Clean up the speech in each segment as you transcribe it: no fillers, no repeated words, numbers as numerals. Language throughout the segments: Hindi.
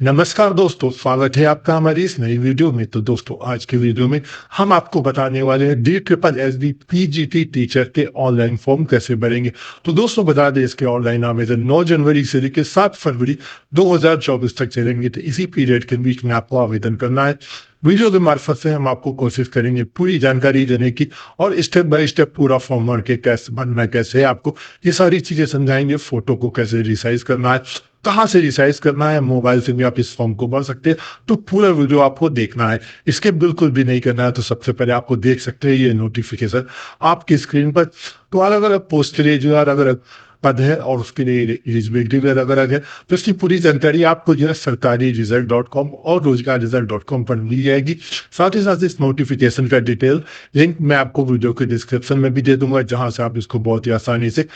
नमस्कार दोस्तों, स्वागत है आपका हमारी इस नई वीडियो में। तो दोस्तों, आज की वीडियो में हम आपको बताने वाले हैं DSSSB PGT टीचर के ऑनलाइन फॉर्म कैसे भरेंगे। तो दोस्तों, बता दें इसके ऑनलाइन आवेदन 9 जनवरी से लेकर 7 फरवरी 2024 तक चलेंगे। तो इसी पीरियड के बीच में आपको आवेदन करना है। वीडियो के मार्फत से हम आपको कोशिश करेंगे पूरी जानकारी देने की और स्टेप बाय स्टेप पूरा फॉर्म भर के कैसे भरना है, कैसे आपको ये सारी चीजें समझाएंगे। फोटो को कैसे रिसाइज करना है, कहाँ से रिसाइज करना है, मोबाइल से भी आप इस फॉर्म को भर सकते हैं। तो पूरा वीडियो आपको देखना है, इसके बिल्कुल भी नहीं करना है। तो सबसे पहले आपको देख सकते हैं ये नोटिफिकेशन आपकी स्क्रीन पर। तो अलग अलग पोस्ट के लिए जो अलग अलग पद है और उसके लिए एलिजिबिलिटी भी अलग अलग है। तो इसकी पूरी जानकारी आपको जो है सरकारी रिजल्ट.com और रोजगार रिजल्ट.com पर मिल जाएगी। साथ ही साथ इस नोटिफिकेशन का डिटेल लिंक मैं आपको वीडियो के डिस्क्रिप्शन में भी दे दूंगा, जहां से आप इसको बहुत ही आसानी से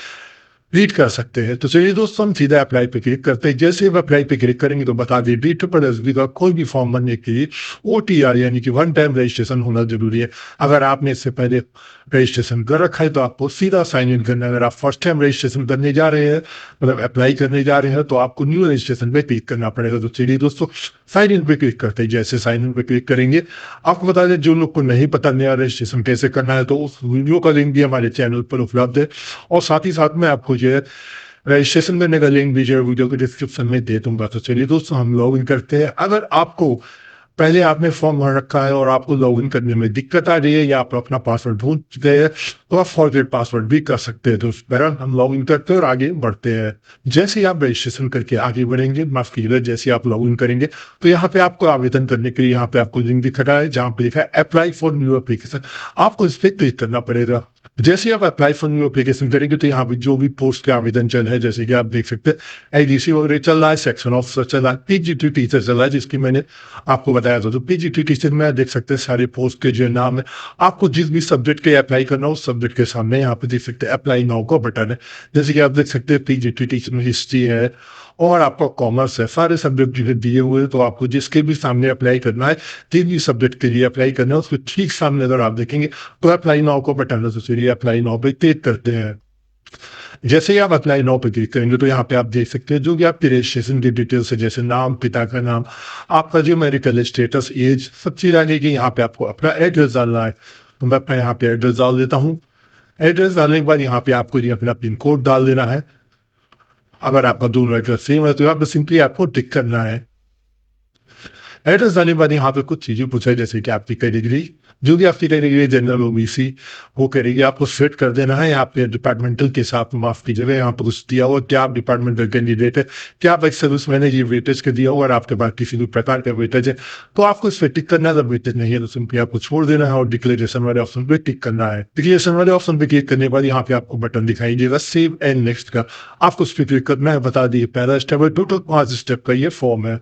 रीड कर सकते हैं। तो चलिए दोस्तों, हम सीधा अप्लाई पे क्लिक करते हैं। जैसे ही अप्लाई पे क्लिक करेंगे तो बता दें DSSSB का कोई भी फॉर्म भरने के लिए OTR यानी कि वन टाइम रजिस्ट्रेशन होना जरूरी है। अगर आपने इससे पहले रजिस्ट्रेशन कर रखा है तो आपको सीधा साइन इन करना है। अगर आप फर्स्ट टाइम रजिस्ट्रेशन करने जा रहे हैं, मतलब अप्लाई करने जा रहे हैं, तो आपको न्यू रजिस्ट्रेशन पे क्लिक करना पड़ेगा। तो चलिए दोस्तों, साइन इन पे क्लिक करते हैं। जैसे साइन इन पे क्लिक करेंगे, आपको बता दें जो लोग को नहीं पता नया रजिस्ट्रेशन कैसे करना है, तो उस वीडियो का लिंक भी हमारे चैनल पर उपलब्ध है। और साथ ही साथ में आपको जो है रजिस्ट्रेशन करने का लिंक भी जो वीडियो के डिस्क्रिप्शन में दे दूंगा। तो चलिए दोस्तों, हम लॉग इन करते हैं। अगर आपको पहले आपने फॉर्म भर रखा है और आपको लॉग इन करने में दिक्कत आ रही है या आप अपना पासवर्ड भूल गए हैं, तो आप फॉरगेट पासवर्ड भी कर सकते हैं। तो बहरहाल हम लॉग इन करते हैं और आगे बढ़ते हैं। जैसे ही आप रजिस्ट्रेशन करके आगे बढ़ेंगे, माफ कीजिएगा, जैसे आप लॉग इन करेंगे तो यहाँ पे आपको आवेदन करने के लिए यहाँ पे आपको लिंक दिख रहा है, जहाँ पे लिखा है अप्लाई फॉर न्यू एप्लीकेशन। आपको इस पर क्लिक करना पड़ेगा। जैसे आप अप्लाई फॉर न्यू एप्लीकेशन करेंगे तो यहाँ पे जो भी पोस्ट के आवेदन चल रहे हैं, जैसे कि आप देख सकते हैं ADC वगैरह चल रहा है, सेक्शन ऑफिसर चल रहा है, PGT टीचर चल रहा है, जिसकी मैंने आपको बताया था। तो PGT टीचर में देख सकते हैं सारे पोस्ट के जो नाम है। आपको जिस भी सब्जेक्ट के अप्लाई करना हो, उस सब्जेक्ट के सामने यहाँ पे देख सकते हैं अप्लाई नाउ का बटन है। जैसे कि आप देख सकते हैं PGT टीचर में हिस्ट्री है और आपका कॉमर्स है, सारे सब्जेक्ट जो है दिए हुए हैं। तो आपको जिसके भी सामने अप्लाई करना है, जिस भी सब्जेक्ट के लिए अप्लाई करना है, उसके ठीक सामने अगर आप देखेंगे तो अप्लाई नाउ को बटन है। तो चलिए अप्लाई नाउ पे क्लिक करते हैं। जैसे ही आप अप्लाई नाउ पे क्लिक करेंगे तो यहाँ पे आप देख सकते हैं जो कि आपकी रजिस्ट्रेशन की डिटेल्स है, जैसे नाम, पिता का नाम, आपका जो मेडिकल स्टेटस, एज, सब चीज आने की। यहाँ पे आपको अपना एड्रेस डालना है। तो मैं अपना यहाँ पे एड्रेस डाल देता हूँ। एड्रेस डालने के बाद यहाँ पे आपको ये अपना पिन कोड डाल देना है। अगर आपका दोनों एड्रेस सेम है तो यहाँ पे सिंपली आपको टिक करना है। एड्रेस डालने के बाद यहाँ पे कुछ चीजें पूछा है, जैसे कि आपकी कैटेगरी, जो भी आपकी कैटेगरी जनरल OBC, वो कैटेगरी आपको सेट कर देना है। यहाँ पे डिपार्टमेंटल के साथ माफ कीजिएगा, यहाँ पर कुछ दिया हुआ क्या आप डिपार्टमेंटल कैंडिडेट है, क्या आप एक्स सर्विस मैंने ये वेटेज के दिया हुआ, और आपके पास किसी भी प्रकार का वेटेज है तो आपको इस पर टिक करना है। अगर वेटेज नहीं है तो सिंपली आपको छोड़ देना है और डिक्लेरेशन वाले ऑप्शन पे टिक करना है। डिक्लेरेशन वाले ऑप्शन पे क्लिक करने के बाद यहाँ पे आपको बटन दिखाई देगा सेव एंड नेक्स्ट का, आपको उस पर क्लिक करना है। बता दिए पहला स्टेप है, टोटल 5 स्टेप का ये फॉर्म है।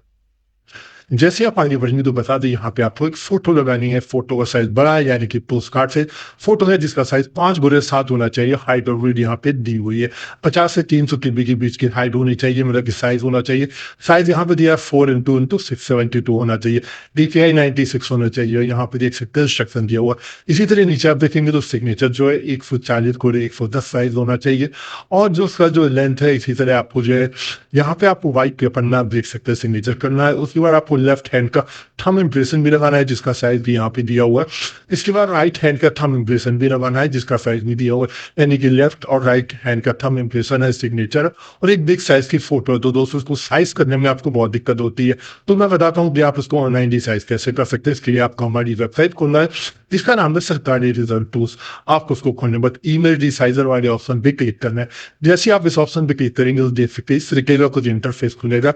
जैसे आप आगे बढ़ेंगे तो बता दें यहाँ पे आपको एक फोटो लगानी है। फोटो का साइज बड़ा है, यानी कि पोस्ट कार्ड से फोटो है जिसका साइज 5x7 होना चाहिए। हाइट और विड्थ यहाँ पे दी हुई है, 50 से 300 KB के बीच की हाइट होनी चाहिए, मतलब कि साइज होना चाहिए। साइज यहाँ पे दिया है 4x672 होना चाहिए। DPI 96 होना चाहिए। यहाँ पे देख सकते हैं इंस्ट्रक्शन दिया हुआ। इसी तरह नीचे आप देखेंगे तो सिग्नेचर जो है 140 को 110 साइज होना चाहिए। और जो उसका जो लेंथ है, इसी तरह आपको जो है यहाँ पे आपको व्हाइट पेपर ना देख सकते हैं सिग्नेचर करना है। उसके बाद आपको लेफ्ट हैंड का थंब इंप्रेशन भी लगाना है, जिसका साइज भी यहाँ पे दिया हुआ है। इसके बाद राइट हैंड का थंब इंप्रेशन भी लगाना है, जिसका साइज भी दिया हुआ है। यानी कि लेफ्ट और राइट हैंड का थंब इंप्रेशन है, सिग्नेचर और एक बिग साइज की फोटो है। तो दोस्तों, उसको साइज करने में आपको बहुत दिक्कत होती है, तो मैं बताता हूँ कि आप उसको ऑनलाइन डिसाइज कैसे कर सकते हैं। इसके लिए आपको हमारी वेबसाइट खोलना है, जिसका नाम है सरकारी रिजल्ट टूल्स। आपको उसको खोलने के बाद ईमेल डिसाइजर वाले ऑप्शन पे क्लिक करना है। जैसे आप इस ऑप्शन पे क्लिक करेंगे तो देख सकते हैं इस तरीके का कुछ इंटरफेस खुलेगा।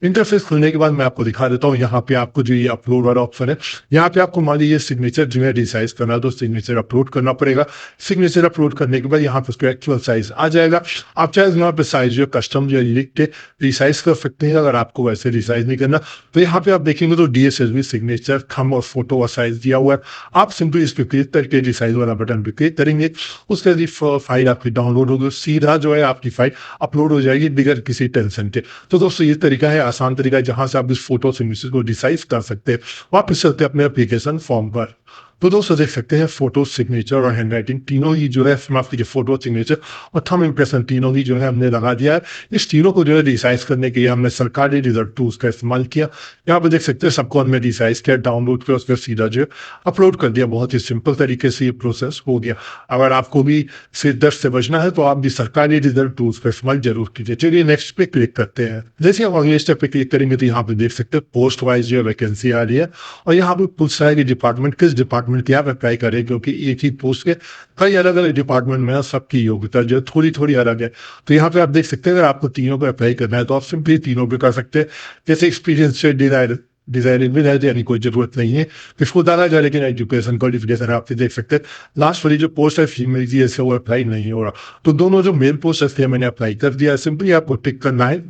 इंटरफेस खुलने के बाद मैं आपको दिखा देता हूँ। यहाँ पे आपको जो ये अपलोड वाला ऑप्शन है, यहाँ पे आपको मान लीजिए सिग्नेचर जो है रिसाइज करना है, तो सिग्नेचर अपलोड करना पड़ेगा। सिग्नेचर अपलोड करने के बाद यहाँ पे उसका एक्चुअल साइज आ जाएगा। आप चाहे यहाँ पे साइज जो कस्टम जो लिख के रिसाइज कर सकते हैं। अगर आपको वैसे रिसाइज नहीं करना तो यहाँ पे आप देखेंगे तो DSSB सिग्नेचर, थंब और फोटो का साइज दिया हुआ है। आप सिंपली इस पे क्लिक करके रिसाइज वाला बटन पे क्लिक करेंगे, उसके बाद फाइल आपकी डाउनलोड होगी, सीधा जो है आपकी फाइल अपलोड हो जाएगी बिगैर किसी टेंशन के। तो दोस्तों, ये तरीका है, आसान तरीका है, जहां से आप इस फोटो से मैसेज को डिसाइज कर सकते हैं। वापस चलते अपने एप्लीकेशन फॉर्म पर। तो दोस्तों देख सकते हैं फोटो, सिग्नेचर और हैंडराइटिंग तीनों ही जो है, माफ कीजिए, फोटो, सिग्नेचर और थंब इम्प्रेशन तीनों ही जो है हमने लगा दिया है। इस तीनों को जो है रिसाइज करने के लिए हमने सरकारी रिजल्ट टूल्स का इस्तेमाल किया। यहाँ पे देख सकते हैं सबको हमने रिसाइज किया, डाउनलोड किया, उसका सीधा जो है अपलोड कर दिया। बहुत ही सिंपल तरीके से ये प्रोसेस हो गया। अगर आपको भी सिर दर्द से बचना है तो आप भी सरकारी रिजल्ट टूल्स का इस्तेमाल जरूर कीजिए। चलिए नेक्स्ट पे क्लिक करते हैं। जैसे हम अगले स्टेप पे क्लिक करेंगे तो यहाँ पे देख सकते हैं पोस्ट वाइज जो वैकेंसी आ रही है और यहाँ पे पूछ रहा है कि डिपार्टमेंट किस डिपार्टमेंट की आप अप्लाई करें, क्योंकि एक ही पोस्ट के कई अलग अलग डिपार्टमेंट में सबकी योग्यता जो है थोड़ी थोड़ी अलग है। तो यहाँ पे आप देख सकते हैं अगर आपको तीनों पे अप्लाई करना है तो आप सिंपली तीनों पे कर सकते हैं। जैसे एक्सपीरियंस से डिजायरेबल है यानी कोई जरूरत नहीं है इसको डाला जाए, लेकिन एजुकेशन क्वालिफिकेशन आप देख सकते हैं लास्ट वाली जो पोस्ट है फीमेल की, ऐसे वो अप्लाई नहीं हो रहा। तो दोनों जो मेल पोस्ट थे मैंने अप्लाई कर दिया। सिंपली आपको टिक करना है।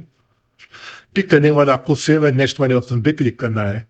टिक करने के बाद आपको सेव एंड नेक्स्ट वाले ऑप्शन पे क्लिक करना है।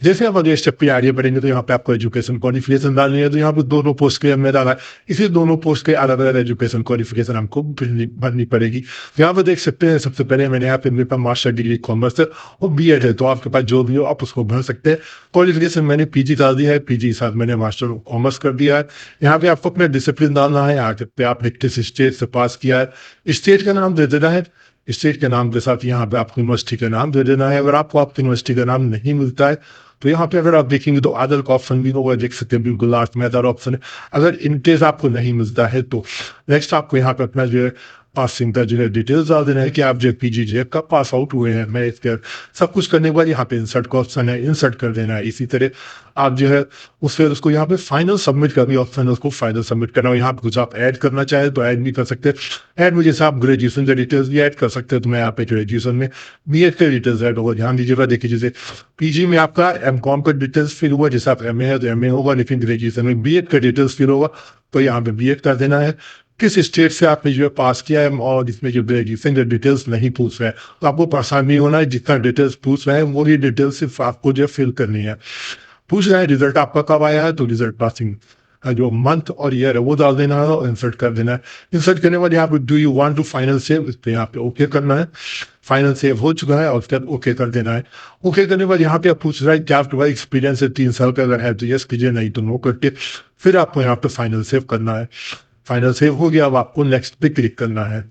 जैसे आप अगले स्टेप पे आगे बढ़ेंगे तो यहाँ पे आपको एजुकेशन क्वालिफिकेशन डालनी है। तो यहाँ पे दोनों पोस्ट के हमने डाला है, इसी दोनों पोस्ट के अलग अलग एजुकेशन क्वालिफिकेशन हमको भरनी पड़ेगी। यहाँ पे देख सकते हैं सबसे पहले मैंने यहाँ पे मेरे पास मास्टर डिग्री कॉमर्स है और बीएड है, तो आपके पास जो भी हो आप उसको भर सकते हैं। क्वालिफिकेशन मैंने पीजी डाल दिया है, पीजी के साथ मैंने मास्टर कॉमर्स कर दिया है। यहाँ पे आपको अपना डिसिप्लिन डालना है, यहाँ पे आपने किस स्टेट से पास किया है, स्टेट का नाम दे देना है। स्टेट के नाम के साथ यहाँ पे आपको यूनिवर्सिटी का नाम दे देना है। अगर आपको आपकी यूनिवर्सिटी का नाम नहीं मिलता है तो यहाँ पे अगर आप देखेंगे तो अदर का ऑप्शन भी होगा, देख सकते हैं बिल्कुल लास्ट में अदर ऑप्शन है। अगर इन केस आपको नहीं मिलता है तो नेक्स्ट आपको यहाँ पे अपना जो है पासिंग का जो है डिटेल्स डाल देना है कि आप जो पीजीजे का पास आउट हुए हैं। मैं इसके सब कुछ करने के बाद यहाँ पे इंसर्ट का ऑप्शन है, इंसर्ट कर देना है। इसी तरह आप जो है उसको यहाँ पे फाइनल सबमिट का भी ऑप्शन है, उसको फाइनल सबमिट करना हो। यहाँ पे कुछ आप ऐड करना चाहे तो ऐड भी कर सकते हैं। ऐड में जैसे आप ग्रेजुएशन के डिटेल्स भी ऐड कर सकते हैं। तो मैं यहाँ पे ग्रेजुएशन में बीएड के डिटेल्स ऐड होगा, ध्यान दीजिएगा। देखिए जैसे पीजी में आपका एमकॉम का डिटेल्स फिल हुआ, जैसे आप एमए है तो एमए होगा, लेकिन ग्रेजुएशन में बीएड का डिटेल्स फिल होगा तो यहाँ पे बीएड कर देना है। किस स्टेट से आपने जो है पास किया है और इसमें जो ग्रेजुएशन के डिटेल्स नहीं पूछ रहे हैं तो आपको परेशान नहीं होना है। जितना डिटेल्स पूछ रहे हैं वही डिटेल्स सिर्फ आपको जो फिल करनी है। पूछ रहे हैं रिजल्ट आपका कब आया है तो रिजल्ट पासिंग जो मंथ और ईयर है वो डाल देना है और इंसर्ट कर देना है। इंसर्ट करने के बाद यहाँ पे do you want to final save, इस पे यहाँ पे ओके करना है। फाइनल सेव हो चुका है और उसके बाद ओके कर देना है। ओके करने के बाद यहाँ पे आप पूछ रहा है क्या आपके पास एक्सपीरियंस है 3 साल का, अगर है तो यस कीजिए, नहीं तो नो करके फिर आपको यहाँ पे फाइनल सेव करना है। फाइनल सेव हो गया, अब आपको नेक्स्ट पे क्लिक करना है।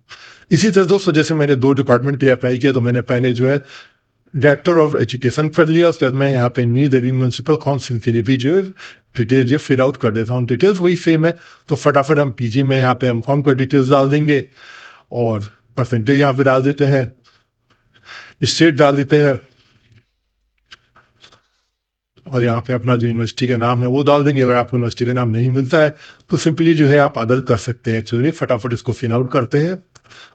इसी तरह दोस्तों जैसे मैंने 2 डिपार्टमेंट के लिए अप्लाई किया तो मैंने पहले जो है डायरेक्टर ऑफ एजुकेशन कर लिया, उसके बाद मैं यहाँ पे न्यू दिल्ली म्यूनसिपल काउंसिल के लिए भी जो है डिटेल्स फिल आउट कर देता हूँ। डिटेल्स वही सेम है तो फटाफट हम पीजी में यहाँ पे हम फॉर्म का डिटेल्स डाल देंगे और परसेंटेज यहाँ पे डाल देते हैं, स्टेट डाल देते हैं और यहाँ पे अपना जो यूनिवर्सिटी का नाम है वो डाल देंगे। अगर आपको यूनिवर्सिटी का नाम नहीं मिलता है तो सिंपली जो है आप अदर कर सकते हैं। चलिए फटाफट इसको फिल आउट करते हैं।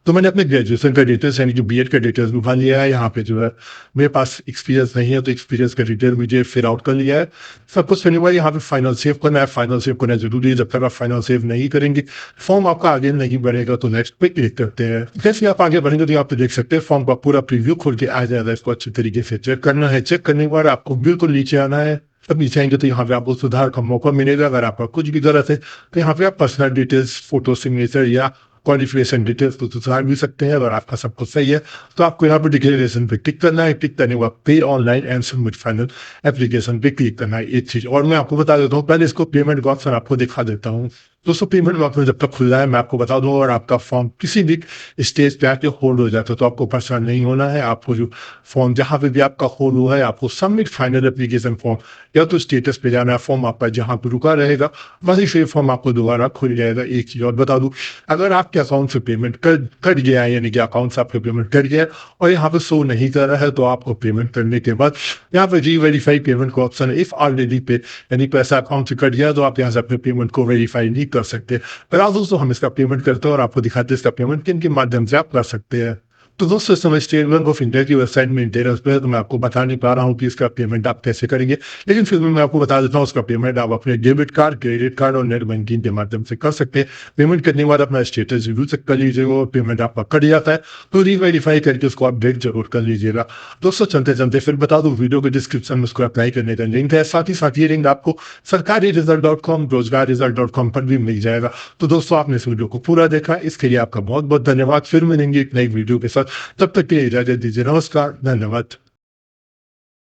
तो मैंने अपने ग्रेजुएशन का डिटेल्स यानी कि बीएड का डिटेल्स भी भर लिया है। यहाँ पे जो है मेरे पास एक्सपीरियंस नहीं है तो एक्सपीरियंस का डिटेल मुझे फिल आउट कर लिया है। सब कुछ करने के बाद यहाँ पे फाइनल सेव करना है। फाइनल सेव करना जरूरी है, जब तक आप फाइनल सेव नहीं करेंगे फॉर्म आपका आगे नहीं बढ़ेगा। तो नेक्स्ट पे क्लिक करते हैं। जैसे आप आगे बढ़ेंगे तो यहाँ पे देख सकते हैं फॉर्म का पूरा प्रीव्यू खोल के आ जाएगा। इसको अच्छे तरीके से चेक करना है। चेक करने के बाद आपको बिल्कुल नीचे आना है। अब नीचे आएंगे तो यहाँ पे आपको सुधार का मौका मिलेगा। अगर आपका कुछ भी गलत है तो यहाँ पे आप पर्सनल डिटेल्स, फोटो, सिग्नेचर या क्वालिफिकेशन डिटेल्स को सुधार भी सकते हैं। अगर आपका सब कुछ सही है तो आपको यहाँ पे डिक्लेरेशन पे क्लिक करना है। क्लिक करने के बाद पे online and submit final application पे क्लिक करना है। एक चीज और मैं आपको बता देता हूँ, पहले इसको पेमेंट का ऑप्शन आपको दिखा देता हूँ। दोस्तों पेमेंट ऑप्शन जब तक खुल रहा है मैं आपको बता दूं, और आपका फॉर्म किसी भी स्टेज पे आके होल्ड हो जाता है तो आपको परेशान नहीं होना है। आपको जो फॉर्म जहां पे भी आपका होल्ड हुआ है आपको सबमिट फाइनल एप्लीकेशन फॉर्म या तो स्टेटस पे जाना है, फॉर्म आपका जहां पे रुका रहेगा वहीं से फॉर्म आपको दोबारा खुल जाएगा। एक चीज और बता दूं, अगर आपके अकाउंट से पेमेंट कट गया है यानी कि अकाउंट से आपका पेमेंट कट गया और यहाँ पे शो नहीं कर रहा है तो आपको पेमेंट करने के बाद यहाँ पे री-वेरीफाई पेमेंट का ऑप्शन है। इफ ऑलरेडी पे यानी पैसा अकाउंट से कट गया तो आप यहाँ से अपने पेमेंट को वेरीफाई नहीं कर सकते। पर आज दोस्तों हम इसका पेमेंट करते हैं और आपको दिखाते हैं इसका पेमेंट किन के माध्यम से आप कर सकते हैं। तो दोस्तों इस समय स्टेट बैंक ऑफ इंडिया की वेबसाइट में डिटेल्स पे है तो मैं आपको बता नहीं पा रहा हूँ कि इसका पेमेंट आप कैसे करेंगे, लेकिन फिर भी मैं आपको बता देता हूँ उसका पेमेंट आप अपने डेबिट कार्ड, क्रेडिट कार्ड और नेट बैंकिंग के माध्यम से कर सकते हैं। पेमेंट करने के बाद अपना स्टेटस जरूर चेक कर लीजिएगा और पेमेंट आपका कट जाता है तो री-वेरीफाई करके उसको अपडेट जरूर कर लीजिएगा। दोस्तों चलते चलते फिर बता दूं वीडियो के डिस्क्रिप्शन में उसको अप्लाई करने का लिंक है, साथ ही ये लिंक आपको सरकारी रिजल्ट.com, रोजगार रिजल्ट.com पर भी मिल जाएगा। तो दोस्तों आपने इस वीडियो को पूरा देखा, इसके लिए आपका बहुत बहुत धन्यवाद। फिर मिलेंगे एक नई वीडियो के साथ, तब तक के लिए इजाजत दीजिए। नमस्कार, धन्यवाद।